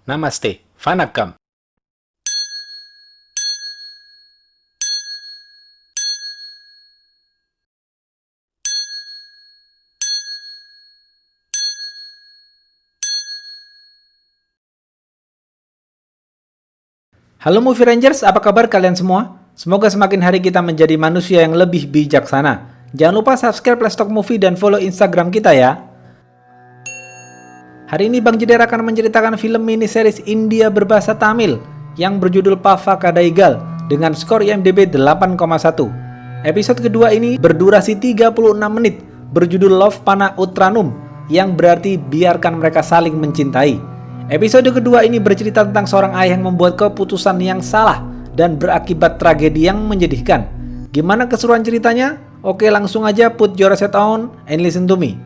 Namaste, Vanakkam. Halo Movie Rangers, apa kabar kalian semua? Semoga semakin hari kita menjadi manusia yang lebih bijaksana. Jangan lupa subscribe Let's Talk Movie dan follow Instagram kita ya. Hari ini Bang Jeder akan menceritakan film mini series India berbahasa Tamil yang berjudul Pava Kadaigal dengan skor IMDb 8,1. Episode kedua ini berdurasi 36 menit, berjudul Love Pana Utranum, yang berarti biarkan mereka saling mencintai. Episode kedua ini bercerita tentang seorang ayah yang membuat keputusan yang salah dan berakibat tragedi yang menyedihkan. Gimana keseruan ceritanya? Oke, langsung aja put your headset on and listen to me.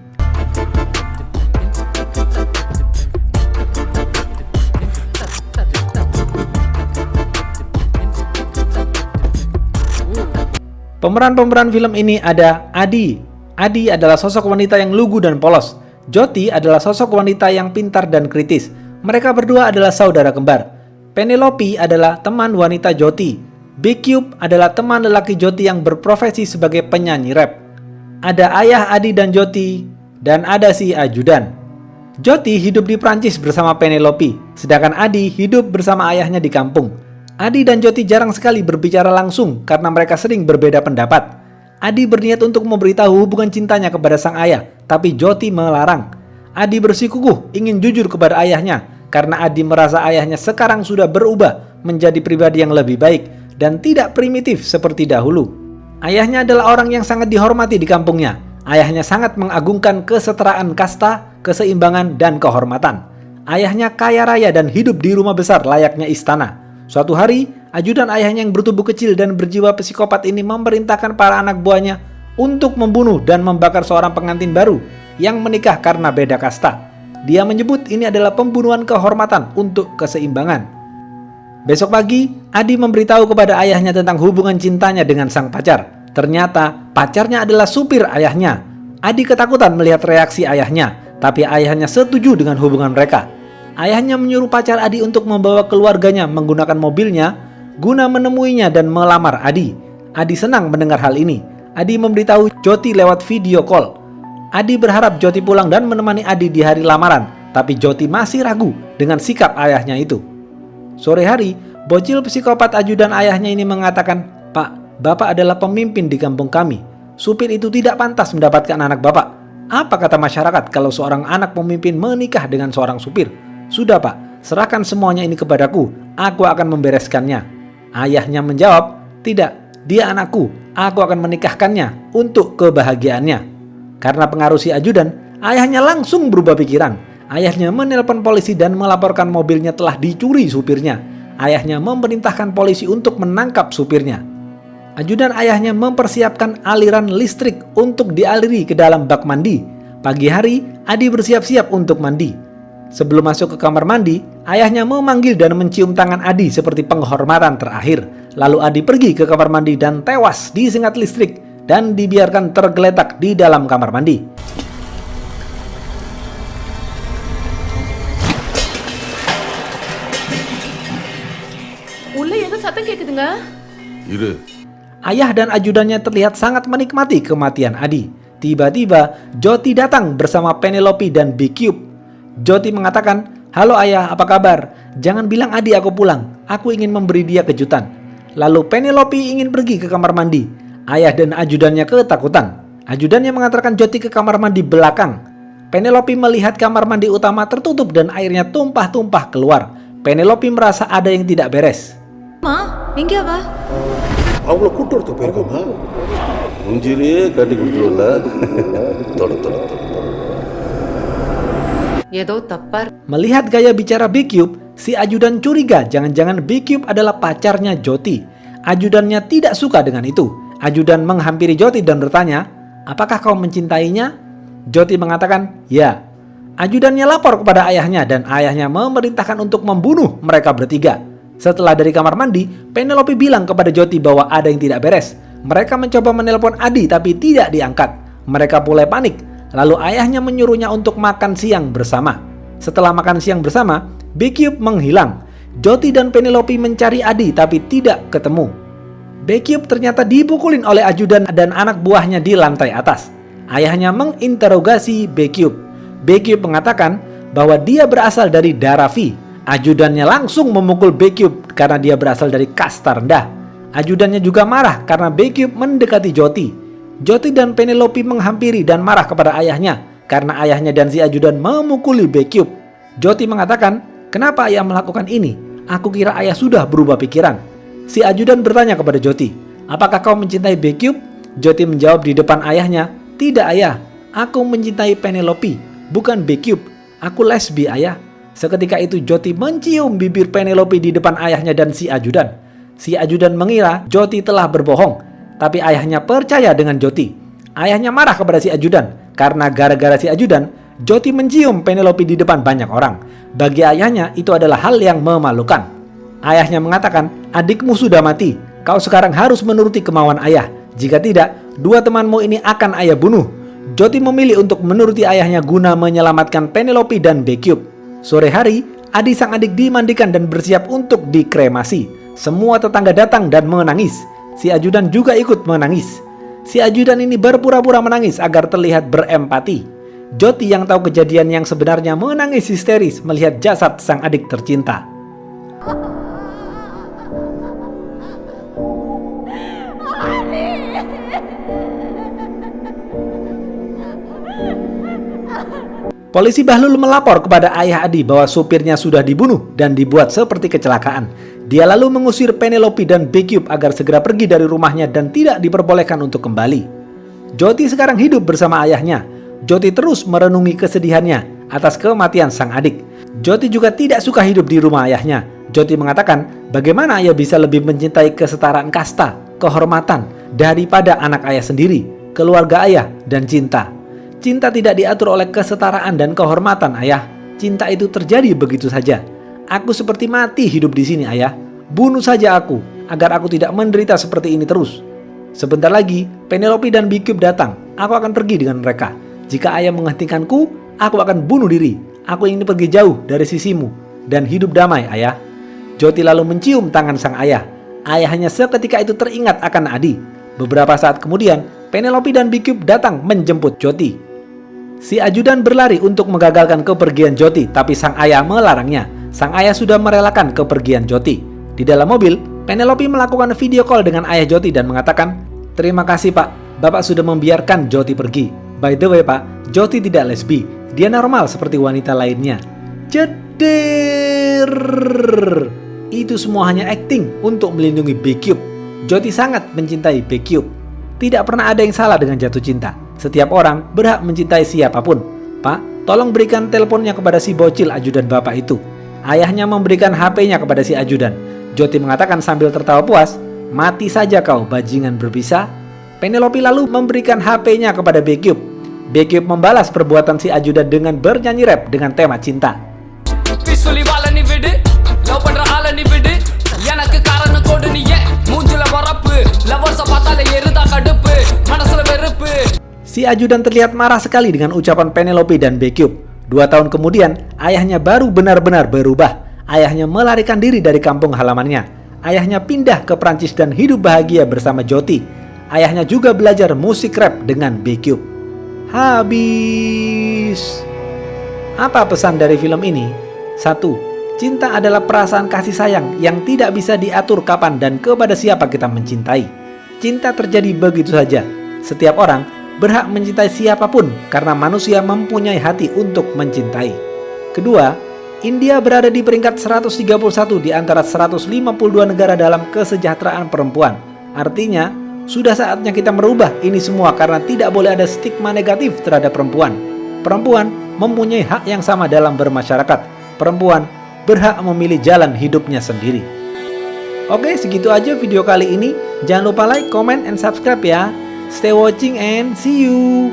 Pemeran-pemeran film ini ada Adi. Adi adalah sosok wanita yang lugu dan polos. Jyoti adalah sosok wanita yang pintar dan kritis. Mereka berdua adalah saudara kembar. Penelope adalah teman wanita Jyoti. Big Cube adalah teman lelaki Jyoti yang berprofesi sebagai penyanyi rap. Ada ayah Adi dan Jyoti, dan ada si ajudan. Jyoti hidup di Prancis bersama Penelope, sedangkan Adi hidup bersama ayahnya di kampung. Adi dan Jyoti jarang sekali berbicara langsung karena mereka sering berbeda pendapat. Adi berniat untuk memberitahu hubungan cintanya kepada sang ayah, tapi Jyoti melarang. Adi bersikukuh ingin jujur kepada ayahnya karena Adi merasa ayahnya sekarang sudah berubah menjadi pribadi yang lebih baik dan tidak primitif seperti dahulu. Ayahnya adalah orang yang sangat dihormati di kampungnya. Ayahnya sangat mengagungkan kesetaraan kasta, keseimbangan, dan kehormatan. Ayahnya kaya raya dan hidup di rumah besar layaknya istana. Suatu hari, ajudan ayahnya yang bertubuh kecil dan berjiwa psikopat ini memerintahkan para anak buahnya untuk membunuh dan membakar seorang pengantin baru yang menikah karena beda kasta. Dia menyebut ini adalah pembunuhan kehormatan untuk keseimbangan. Besok pagi, Adi memberitahu kepada ayahnya tentang hubungan cintanya dengan sang pacar. Ternyata pacarnya adalah supir ayahnya. Adi ketakutan melihat reaksi ayahnya, tapi ayahnya setuju dengan hubungan mereka. Ayahnya menyuruh pacar Adi untuk membawa keluarganya menggunakan mobilnya guna menemuinya dan melamar Adi. Adi senang mendengar hal ini. Adi memberitahu Jyoti lewat video call. Adi berharap Jyoti pulang dan menemani Adi di hari lamaran, tapi Jyoti masih ragu dengan sikap ayahnya itu. Sore hari, bocil psikopat ajudan ayahnya ini mengatakan, "Pak, Bapak adalah pemimpin di kampung kami. Supir itu tidak pantas mendapatkan anak Bapak. Apa kata masyarakat kalau seorang anak pemimpin menikah dengan seorang supir? Sudah Pak, serahkan semuanya ini kepadaku, aku akan membereskannya." Ayahnya menjawab, "Tidak, dia anakku, aku akan menikahkannya untuk kebahagiaannya." Karena pengaruh si ajudan, ayahnya langsung berubah pikiran. Ayahnya menelpon polisi dan melaporkan mobilnya telah dicuri supirnya. Ayahnya memerintahkan polisi untuk menangkap supirnya. Ajudan ayahnya mempersiapkan aliran listrik untuk dialiri ke dalam bak mandi. Pagi hari, Adi bersiap-siap untuk mandi. Sebelum masuk ke kamar mandi, ayahnya memanggil dan mencium tangan Adi seperti penghormatan terakhir. Lalu Adi pergi ke kamar mandi dan tewas disengat listrik dan dibiarkan tergeletak di dalam kamar mandi. Ayah dan ajudannya terlihat sangat menikmati kematian Adi. Tiba-tiba, Jyoti datang bersama Penelope dan Big Cube. Jyoti mengatakan, "Halo ayah, apa kabar? Jangan bilang Adi aku pulang. Aku ingin memberi dia kejutan." Lalu Penelope ingin pergi ke kamar mandi. Ayah dan ajudannya ketakutan. Ajudannya mengantarkan Jyoti ke kamar mandi belakang. Penelope melihat kamar mandi utama tertutup dan airnya tumpah-tumpah keluar. Penelope merasa ada yang tidak beres. Ma, enggak apa? அவங்கள கூட்டு வரது போயிருக்கோமா மூஞ்சிலேயே காட்டி கொடுத்துருவல Melihat gaya bicara Big Cube, si ajudan curiga jangan-jangan Big Cube adalah pacarnya Jyoti. Ajudannya tidak suka dengan itu. Ajudan menghampiri Jyoti dan bertanya, "Apakah kau mencintainya?" Jyoti mengatakan, "Ya." Ajudannya lapor kepada ayahnya dan ayahnya memerintahkan untuk membunuh mereka bertiga. Setelah dari kamar mandi, Penelope bilang kepada Jyoti bahwa ada yang tidak beres. Mereka mencoba menelpon Adi tapi tidak diangkat. Mereka mulai panik. Lalu ayahnya menyuruhnya untuk makan siang bersama. Setelah makan siang bersama, Baekhyun menghilang. Jyoti dan Penelope mencari Adi tapi tidak ketemu. Baekhyun ternyata dipukulin oleh ajudan dan anak buahnya di lantai atas. Ayahnya menginterogasi Baekhyun. Baekhyun mengatakan bahwa dia berasal dari Dharavi. Ajudannya langsung memukul Baekhyun karena dia berasal dari kasta rendah. Ajudannya juga marah karena Baekhyun mendekati Jyoti. Jyoti dan Penelope menghampiri dan marah kepada ayahnya karena ayahnya dan si ajudan memukuli Baekhyun. Jyoti mengatakan, "Kenapa ayah melakukan ini? Aku kira ayah sudah berubah pikiran." Si ajudan bertanya kepada Jyoti, "Apakah kau mencintai Baekhyun?" Jyoti menjawab di depan ayahnya, "Tidak ayah, aku mencintai Penelope, bukan Baekhyun. Aku lesbi ayah." Seketika itu Jyoti mencium bibir Penelope di depan ayahnya dan si ajudan. Si ajudan mengira Jyoti telah berbohong, tapi ayahnya percaya dengan Jyoti. Ayahnya marah kepada si ajudan karena gara-gara si ajudan, Jyoti mencium Penelope di depan banyak orang. Bagi ayahnya itu adalah hal yang memalukan. Ayahnya mengatakan, "Adikmu sudah mati. Kau sekarang harus menuruti kemauan ayah. Jika tidak, dua temanmu ini akan ayah bunuh." Jyoti memilih untuk menuruti ayahnya guna menyelamatkan Penelope dan Baekhyun. Sore hari, Adi sang adik dimandikan dan bersiap untuk dikremasi. Semua tetangga datang dan menangis. Si ajudan juga ikut menangis. Si ajudan ini berpura-pura menangis agar terlihat berempati. Jyoti yang tahu kejadian yang sebenarnya menangis histeris melihat jasad sang adik tercinta. Polisi Bahlul melapor kepada ayah Adi bahwa supirnya sudah dibunuh dan dibuat seperti kecelakaan. Dia lalu mengusir Penelope dan Baekhyun agar segera pergi dari rumahnya dan tidak diperbolehkan untuk kembali. Jyoti sekarang hidup bersama ayahnya. Jyoti terus merenungi kesedihannya atas kematian sang adik. Jyoti juga tidak suka hidup di rumah ayahnya. Jyoti mengatakan bagaimana ayah bisa lebih mencintai kesetaraan kasta, kehormatan daripada anak ayah sendiri, keluarga ayah, dan cinta. Cinta tidak diatur oleh kesetaraan dan kehormatan ayah. Cinta itu terjadi begitu saja. Aku seperti mati hidup di sini ayah. Bunuh saja aku agar aku tidak menderita seperti ini terus. Sebentar lagi Penelope dan Baekhyun datang. Aku akan pergi dengan mereka. Jika ayah menghentikanku, aku akan bunuh diri. Aku ingin pergi jauh dari sisimu dan hidup damai ayah. Jyoti lalu mencium tangan sang ayah. Ayahnya seketika itu teringat akan Adi. Beberapa saat kemudian Penelope dan Baekhyun datang menjemput Jyoti. Si ajudan berlari untuk menggagalkan kepergian Jyoti, tapi sang ayah melarangnya. Sang ayah sudah merelakan kepergian Jyoti. Di dalam mobil, Penelope melakukan video call dengan ayah Jyoti dan mengatakan, "Terima kasih Pak, Bapak sudah membiarkan Jyoti pergi. By the way Pak, Jyoti tidak lesbi. Dia normal seperti wanita lainnya." Jeder. Itu semua hanya akting untuk melindungi Baekhyun. Jyoti sangat mencintai Baekhyun. Tidak pernah ada yang salah dengan jatuh cinta. Setiap orang berhak mencintai siapapun. "Pak, tolong berikan teleponnya kepada si bocil ajudan Bapak itu." Ayahnya memberikan HP-nya kepada si ajudan. Jyoti mengatakan sambil tertawa puas, "Mati saja kau, bajingan berbisa." Penelope lalu memberikan HP-nya kepada Baekhyun. Baekhyun membalas perbuatan si ajudan dengan bernyanyi rap dengan tema cinta. Si ajudan terlihat marah sekali dengan ucapan Penelope dan Baekhyun. 2 tahun kemudian, ayahnya baru benar-benar berubah. Ayahnya melarikan diri dari kampung halamannya. Ayahnya pindah ke Prancis dan hidup bahagia bersama Jyoti. Ayahnya juga belajar musik rap dengan Baekhyun. Habis. Apa pesan dari film ini? 1. Cinta adalah perasaan kasih sayang yang tidak bisa diatur kapan dan kepada siapa kita mencintai. Cinta terjadi begitu saja. Setiap orang berhak mencintai siapapun karena manusia mempunyai hati untuk mencintai. Kedua, India berada di peringkat 131 di antara 152 negara dalam kesejahteraan perempuan. Artinya, sudah saatnya kita merubah ini semua karena tidak boleh ada stigma negatif terhadap perempuan. Perempuan mempunyai hak yang sama dalam bermasyarakat. Perempuan berhak memilih jalan hidupnya sendiri. Oke, segitu aja video kali ini. Jangan lupa like, comment, and subscribe ya. Stay watching and see you.